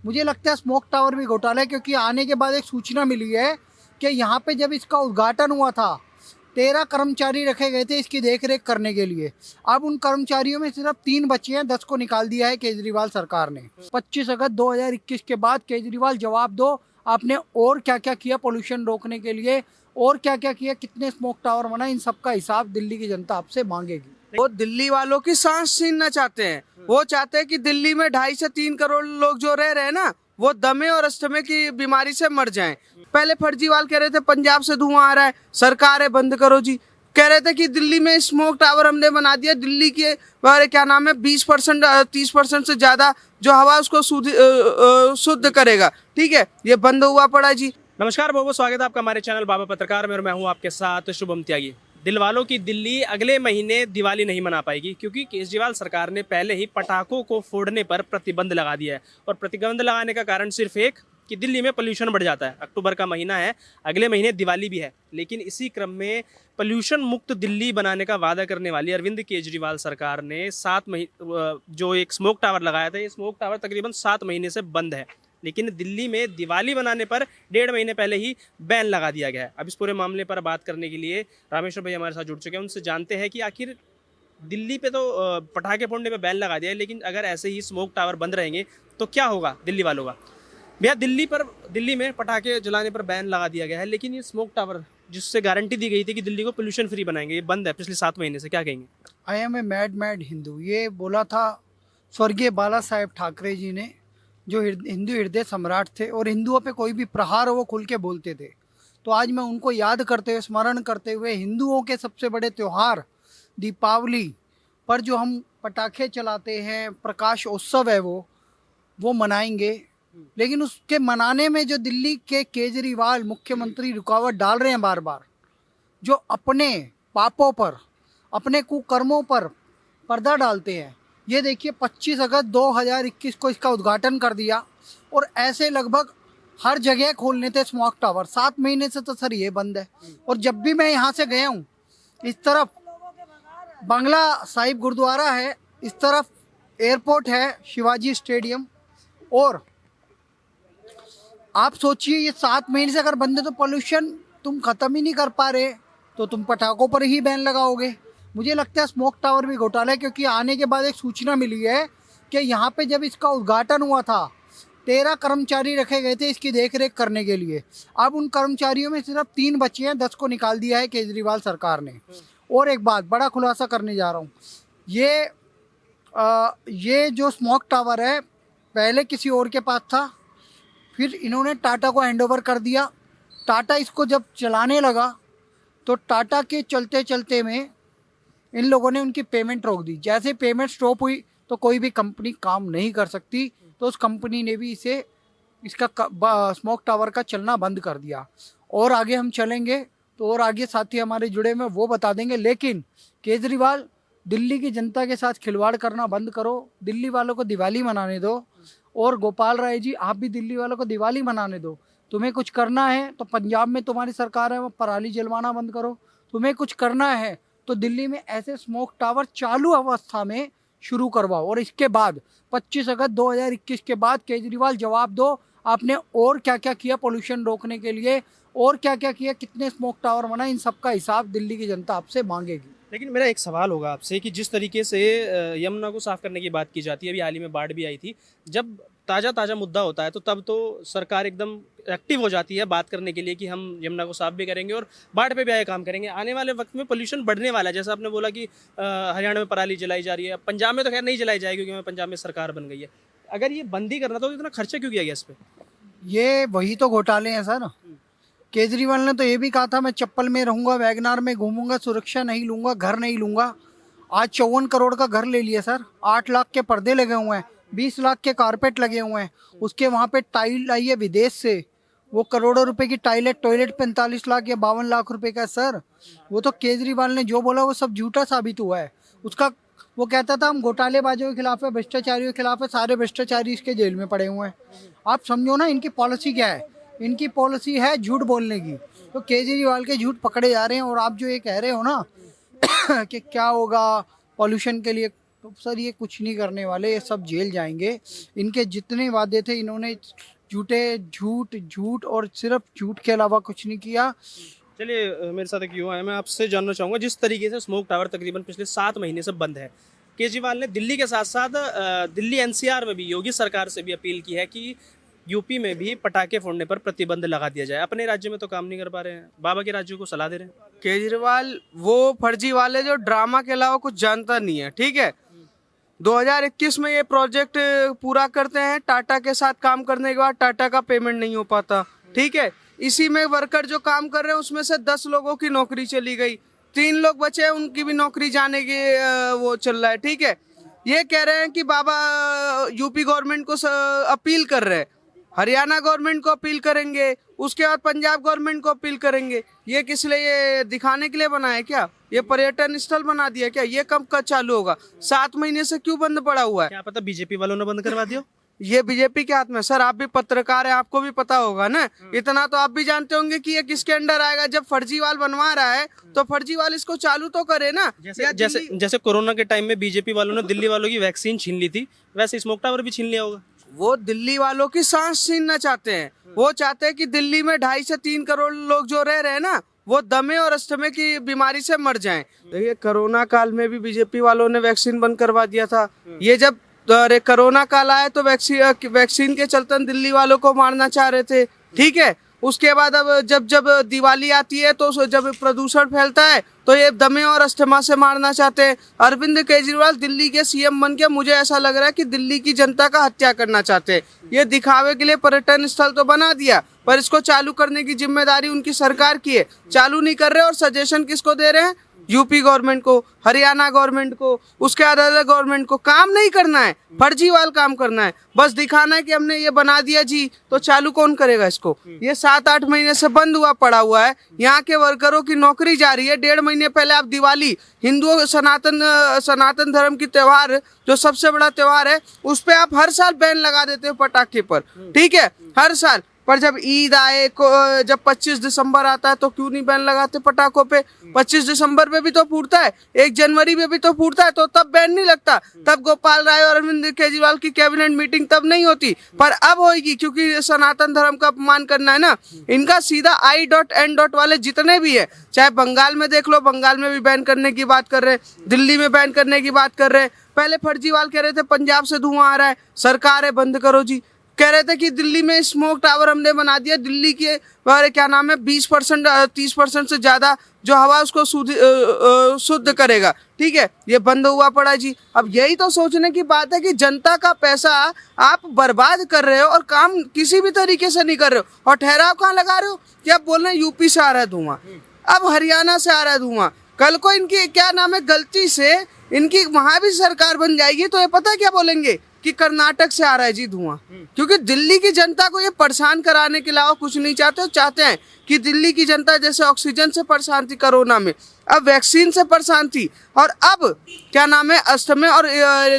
मुझे लगता है स्मोक टावर भी घोटाला है, क्योंकि आने के बाद एक सूचना मिली है कि यहाँ पे जब इसका उद्घाटन हुआ था 13 कर्मचारी रखे गए थे इसकी देखरेख करने के लिए। अब उन कर्मचारियों में सिर्फ 3 बचे हैं, 10 को निकाल दिया है केजरीवाल सरकार ने। 25 अगस्त 2021 के बाद केजरीवाल जवाब दो, आपने और क्या क्या किया पोल्यूशन रोकने के लिए, और क्या क्या किया, कितने स्मोक टावर बनाए, इन सब का हिसाब दिल्ली की जनता आपसे मांगेगी। वो दिल्ली वालों की सांस छीनना चाहते हैं। वो चाहते हैं कि दिल्ली में 2.5 से 3 करोड़ लोग जो रह रहे हैं ना, वो दमे और अस्थमे की बीमारी से मर जाएं। पहले फर्जीवाल कह रहे थे पंजाब से धुआं आ रहा है, सरकार है बंद करो जी। कह रहे थे कि दिल्ली में स्मोक टावर हमने बना दिया, दिल्ली के बारे क्या नाम है 20% 30% से ज्यादा जो हवा उसको शुद्ध करेगा। ठीक है, ये बंद हुआ पड़ा जी। नमस्कार, बहुत बहुत स्वागत है आपका हमारे चैनल बाबा पत्रकार में, और मैं हूं आपके साथ शुभम त्यागी। दिलवालों की दिल्ली अगले महीने दिवाली नहीं मना पाएगी, क्योंकि केजरीवाल सरकार ने पहले ही पटाखों को फोड़ने पर प्रतिबंध लगा दिया है। और प्रतिबंध लगाने का कारण सिर्फ एक कि दिल्ली में पोल्यूशन बढ़ जाता है। अक्टूबर का महीना है, अगले महीने दिवाली भी है, लेकिन इसी क्रम में पोल्यूशन मुक्त दिल्ली बनाने का वादा करने वाली अरविंद केजरीवाल सरकार ने 7 महीने जो एक स्मोक टावर लगाया था, ये स्मोक टावर तकरीबन 7 महीने से बंद है। लेकिन दिल्ली में दिवाली बनाने पर 1.5 महीने पहले ही बैन लगा दिया गया है। अब इस पूरे मामले पर बात करने के लिए रामेश्वर भाई हमारे साथ जुड़ चुके हैं। उनसे जानते हैं कि आखिर दिल्ली पे तो पटाखे फोड़ने पे बैन लगा दिया है, लेकिन अगर ऐसे ही स्मोक टावर बंद रहेंगे तो क्या होगा दिल्ली वालों का। भैया, दिल्ली में पटाखे जलाने पर बैन लगा दिया गया है, लेकिन ये स्मोक टावर जिससे गारंटी दी गई थी कि दिल्ली को पोल्यूशन फ्री बनाएंगे, ये बंद है पिछले 7 महीने से, क्या कहेंगे। I am a mad Hindu, ये बोला था स्वर्गीय बाला साहेब ठाकरे जी ने, जो हिंदू हृदय सम्राट थे और हिंदुओं पे कोई भी प्रहार हो वो खुल के बोलते थे। तो आज मैं उनको याद करते हुए, स्मरण करते हुए, हिंदुओं के सबसे बड़े त्यौहार दीपावली पर जो हम पटाखे चलाते हैं, प्रकाश उत्सव है वो मनाएंगे। लेकिन उसके मनाने में जो दिल्ली के केजरीवाल मुख्यमंत्री रुकावट डाल रहे हैं बार बार, जो अपने पापों पर, अपने कुकर्मों पर पर्दा डालते हैं। ये देखिए 25 अगस्त 2021 को इसका उद्घाटन कर दिया और ऐसे लगभग हर जगह खोलने थे स्मोक टावर। 7 महीने से तो सर ये बंद है। और जब भी मैं यहाँ से गया हूँ, इस तरफ बंगला साहिब गुरुद्वारा है, इस तरफ एयरपोर्ट है, शिवाजी स्टेडियम, और आप सोचिए ये 7 महीने से अगर बंद है तो पोल्यूशन तुम ख़त्म ही नहीं कर पा रहे, तो तुम पटाखों पर ही बैन लगाओगे। मुझे लगता है स्मोक टावर भी घोटाला है, क्योंकि आने के बाद एक सूचना मिली है कि यहाँ पे जब इसका उद्घाटन हुआ था 13 कर्मचारी रखे गए थे इसकी देखरेख करने के लिए। अब उन कर्मचारियों में सिर्फ 3 बचे हैं, 10 को निकाल दिया है केजरीवाल सरकार ने। और एक बात बड़ा खुलासा करने जा रहा हूँ, ये जो स्मोक टावर है पहले किसी और के पास था, फिर इन्होंने टाटा को हैंडओवर कर दिया। टाटा इसको जब चलाने लगा तो टाटा के चलते चलते में इन लोगों ने उनकी पेमेंट रोक दी। जैसे पेमेंट स्टॉप हुई तो कोई भी कंपनी काम नहीं कर सकती, तो उस कंपनी ने भी इसका स्मोक टावर का चलना बंद कर दिया। और आगे हम चलेंगे तो और आगे साथी हमारे जुड़े में वो बता देंगे। लेकिन केजरीवाल, दिल्ली की जनता के साथ खिलवाड़ करना बंद करो, दिल्ली वालों को दिवाली मनाने दो। और गोपाल राय जी, आप भी दिल्ली वालों को दिवाली मनाने दो। तुम्हें कुछ करना है तो पंजाब में तुम्हारी सरकार है, वो पराली जलवाना बंद करो। तुम्हें कुछ करना है तो दिल्ली में ऐसे स्मोक टावर चालू अवस्था में शुरू करवाओ। और इसके बाद 25 अगस्त 2021 के बाद केजरीवाल जवाब दो, आपने और क्या क्या किया पोल्यूशन रोकने के लिए, और क्या क्या किया, कितने स्मोक टावर बनाए, इन सब का हिसाब दिल्ली की जनता आपसे मांगेगी। लेकिन मेरा एक सवाल होगा आपसे कि जिस तरीके से यमुना को साफ करने की बात की जाती है, अभी हाल ही में बाढ़ भी आई थी, जब ताज़ा मुद्दा होता है तो तब तो सरकार एकदम एक्टिव हो जाती है बात करने के लिए कि हम यमुना को साफ भी करेंगे और बाढ़ पे भी आए काम करेंगे। आने वाले वक्त में पोल्यूशन बढ़ने वाला है, जैसा आपने बोला कि हरियाणा में पराली जलाई जा रही है, पंजाब में तो खैर नहीं जलाई जाएगी क्योंकि पंजाब में सरकार बन गई है। अगर ये बंदी करना तो इतना खर्चा क्यों किया गया इस पर। ये वही तो घोटाले हैं सर। केजरीवाल ने तो ये भी कहा था मैं चप्पल में रहूंगा, वैगनार में घूमूंगा, सुरक्षा नहीं लूंगा, घर नहीं लूंगा। आज 54 करोड़ का घर ले लिया सर, 8 लाख के पर्दे लगे हुए हैं, 20 लाख के कारपेट लगे हुए हैं, उसके वहाँ पे टाइल आई है विदेश से, वो करोड़ों रुपए की टॉयलेट 45 लाख या 52 लाख रुपए का सर। वो तो केजरीवाल ने जो बोला वो सब झूठा साबित हुआ है। उसका वो कहता था हम घोटालेबाजों के खिलाफ है, भ्रष्टाचारियों के खिलाफ है, सारे भ्रष्टाचारी इसके जेल में पड़े हुए हैं। आप समझो ना इनकी पॉलिसी क्या है। इनकी पॉलिसी है झूठ बोलने की, तो केजरीवाल के झूठ पकड़े जा रहे हैं। और आप जो ये कह रहे हो ना कि क्या होगा पोल्यूशन के लिए, तो सर ये कुछ नहीं करने वाले, ये सब जेल जाएंगे। इनके जितने वादे थे इन्होंने झूठ झूठ और सिर्फ झूठ के अलावा कुछ नहीं किया। चलिए मेरे साथ एक युवा है, मैं आपसे जानना चाहूँगा, जिस तरीके से स्मोक टावर तकरीबन पिछले 7 महीने से बंद है, केजरीवाल ने दिल्ली के साथ साथ दिल्ली एनसीआर में भी योगी सरकार से भी अपील की है कि यूपी में भी पटाखे फोड़ने पर प्रतिबंध लगा दिया जाए। अपने राज्य में तो काम नहीं कर पा रहे हैं, बाबा के राज्यों को सलाह दे रहे हैं। केजरीवाल वो फर्जी वाले जो ड्रामा के अलावा कुछ जानता नहीं है, ठीक है। 2021 में ये प्रोजेक्ट पूरा करते हैं, टाटा के साथ काम करने के बाद टाटा का पेमेंट नहीं हो पाता, ठीक है। इसी में वर्कर जो काम कर रहे हैं उसमें से 10 लोगों की नौकरी चली गई, 3 लोग बचे हैं, उनकी भी नौकरी जाने की वो चल रहा है, ठीक है। ये कह रहे हैं कि बाबा यूपी गवर्नमेंट को अपील कर रहे हैं, हरियाणा गवर्नमेंट को अपील करेंगे, उसके बाद पंजाब गवर्नमेंट को अपील करेंगे। ये किस लिए, ये दिखाने के लिए बना है क्या? ये पर्यटन स्थल बना दिया क्या? ये कब चालू होगा? 7 महीने से क्यों बंद पड़ा हुआ है? क्या पता बीजेपी वालों ने बंद करवा दिया। ये बीजेपी के हाथ में। सर आप भी पत्रकार हैं, आपको भी पता होगा ना, इतना तो आप भी जानते होंगे कि ये किसके अंडर आएगा। जब फर्जीवाल बनवा रहा है तो फर्जीवाल इसको चालू तो करे ना। जैसे कोरोना के टाइम में बीजेपी वालों ने दिल्ली वालों की वैक्सीन छीन ली थी, वैसे स्मोक टावर भी छीन लिया होगा। वो दिल्ली वालों की सांस छीनना चाहते हैं। वो चाहते हैं कि दिल्ली में 2.5 से 3 करोड़ लोग जो रह रहे हैं ना, वो दमे और अस्थमे की बीमारी से मर जाएं। देखिए कोरोना काल में भी बीजेपी वालों ने वैक्सीन बंद करवा दिया था। ये जब कोरोना काल आया तो वैक्सीन के चलते दिल्ली वालों को मारना चाह रहे थे, ठीक है। उसके बाद अब जब दिवाली आती है तो जब प्रदूषण फैलता है तो ये दमे और अस्थमा से मारना चाहते हैं। अरविंद केजरीवाल दिल्ली के सीएम बन के मुझे ऐसा लग रहा है कि दिल्ली की जनता का हत्या करना चाहते हैं। ये दिखावे के लिए पर्यटन स्थल तो बना दिया, पर इसको चालू करने की जिम्मेदारी उनकी सरकार की है। चालू नहीं कर रहे और सजेशन किसको दे रहे हैं? यूपी गवर्नमेंट को, हरियाणा गवर्नमेंट को, उसके बाद अलग गवर्नमेंट को। काम नहीं करना है, फर्जीवाल काम करना है, बस दिखाना है कि हमने ये बना दिया जी। तो चालू कौन करेगा इसको? ये 7-8 महीने से बंद हुआ पड़ा हुआ है। यहाँ के वर्करों की नौकरी जा रही है। 1.5 महीने पहले आप दिवाली, हिंदुओं सनातन धर्म की त्योहार जो सबसे बड़ा त्योहार है, उस पर आप हर साल बैन लगा देते हो पटाखे पर, ठीक है, हर साल। पर जब ईद आए, जब 25 दिसंबर आता है तो क्यों नहीं बैन लगाते पटाखों पे? 25 दिसंबर पे भी तो फूटता है, 1 जनवरी में भी तो फूटता है, तो तब बैन नहीं लगता। तब गोपाल राय और अरविंद केजरीवाल की कैबिनेट मीटिंग तब नहीं होती, पर अब होगी, क्योंकि सनातन धर्म का अपमान करना है ना। इनका सीधा I.N. वाले जितने भी है, चाहे बंगाल में देख लो, बंगाल में भी बैन करने की बात कर रहे हैं, दिल्ली में बैन करने की बात कर रहे हैं। पहले फर्जीवाल कह रहे थे पंजाब से धुआं आ रहा है, सरकार है बंद करो जी। कह रहे थे कि दिल्ली में स्मोक टावर हमने बना दिया, दिल्ली के क्या नाम है 20% 30% से ज़्यादा जो हवा उसको शुद्ध करेगा, ठीक है। ये बंद हुआ पड़ा जी। अब यही तो सोचने की बात है कि जनता का पैसा आप बर्बाद कर रहे हो और काम किसी भी तरीके से नहीं कर रहे हो। और ठहराव कहाँ लगा रहे हो कि आप बोल रहे हैं यूपी से आ रहा है धुआं, अब हरियाणा से आ रहा है धुआं। कल को इनकी क्या नाम है गलती से इनकी वहाँ भी सरकार बन जाएगी तो ये पता है क्या बोलेंगे कि कर्नाटक से आ रहा है जी धुआं। क्योंकि दिल्ली की जनता को ये परेशान कराने के अलावा कुछ नहीं चाहते। चाहते हैं कि दिल्ली की जनता जैसे ऑक्सीजन से परेशान थी कोरोना में, अब वैक्सीन से परेशान थी, और अब क्या नाम है अस्थमा और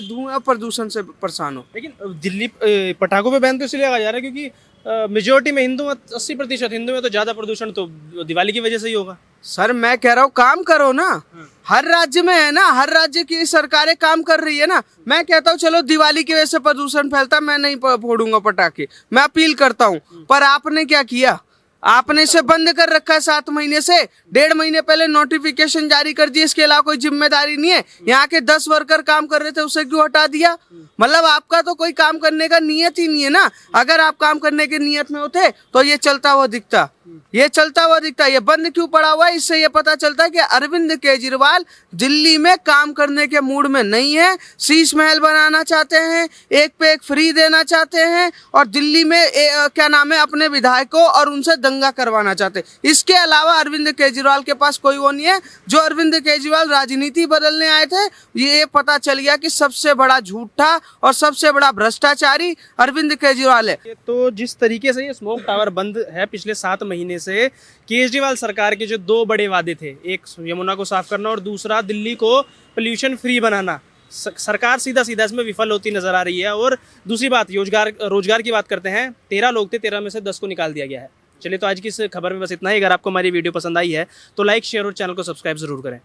धुआं प्रदूषण से परेशान हो। लेकिन दिल्ली पटाखों पे बैन तो इसलिए लगा जा रहा है क्योंकि मेजोरिटी में हिंदू मत 80% हिंदू में, तो ज्यादा प्रदूषण तो दिवाली की वजह से ही होगा। सर मैं कह रहा हूँ काम करो ना, हर राज्य में है ना, हर राज्य की सरकारें काम कर रही है ना। मैं कहता हूँ चलो दिवाली की वजह से प्रदूषण फैलता, मैं नहीं फोड़ूंगा पटाखे, मैं अपील करता हूँ। पर आपने क्या किया? आपने इसे बंद कर रखा है 7 महीने से। 1.5 महीने पहले नोटिफिकेशन जारी कर दिए, इसके अलावा कोई जिम्मेदारी नहीं है। यहाँ के 10 वर्कर काम कर रहे थे, उसे क्यों हटा दिया? मतलब आपका तो कोई काम करने का नियत ही नहीं है ना। अगर आप काम करने के नियत में होते तो ये चलता हुआ दिखता, ये चलता हुआ दिखता। ये बंद क्यों पड़ा हुआ है? इससे ये पता चलता है कि अरविंद केजरीवाल दिल्ली में काम करने के मूड में नहीं है। शीश महल बनाना चाहते हैं, एक पे एक फ्री देना चाहते हैं, और दिल्ली में क्या नाम है अपने विधायकों और उनसे दंगा करवाना चाहते हैं। इसके अलावा अरविंद केजरीवाल के पास कोई वो नहीं है। जो अरविंद केजरीवाल राजनीति बदलने आए थे, ये पता चल गया कि सबसे बड़ा झूठा और सबसे बड़ा भ्रष्टाचारी अरविंद केजरीवाल है। तो जिस तरीके से ये स्मोक टावर बंद है पिछले 7 महीने से, केजरीवाल सरकार के जो 2 बड़े वादे थे, एक यमुना को साफ करना और दूसरा दिल्ली को पोल्यूशन फ्री बनाना, सरकार सीधा इसमें विफल होती नजर आ रही है। और दूसरी बात रोजगार की बात करते हैं, 13 लोग थे, 13 में से 10 को निकाल दिया गया है। चलिए तो आज की इस खबर में बस इतना ही। अगर आपको हमारी वीडियो पसंद आई है तो लाइक, शेयर और चैनल को सब्सक्राइब जरूर करें।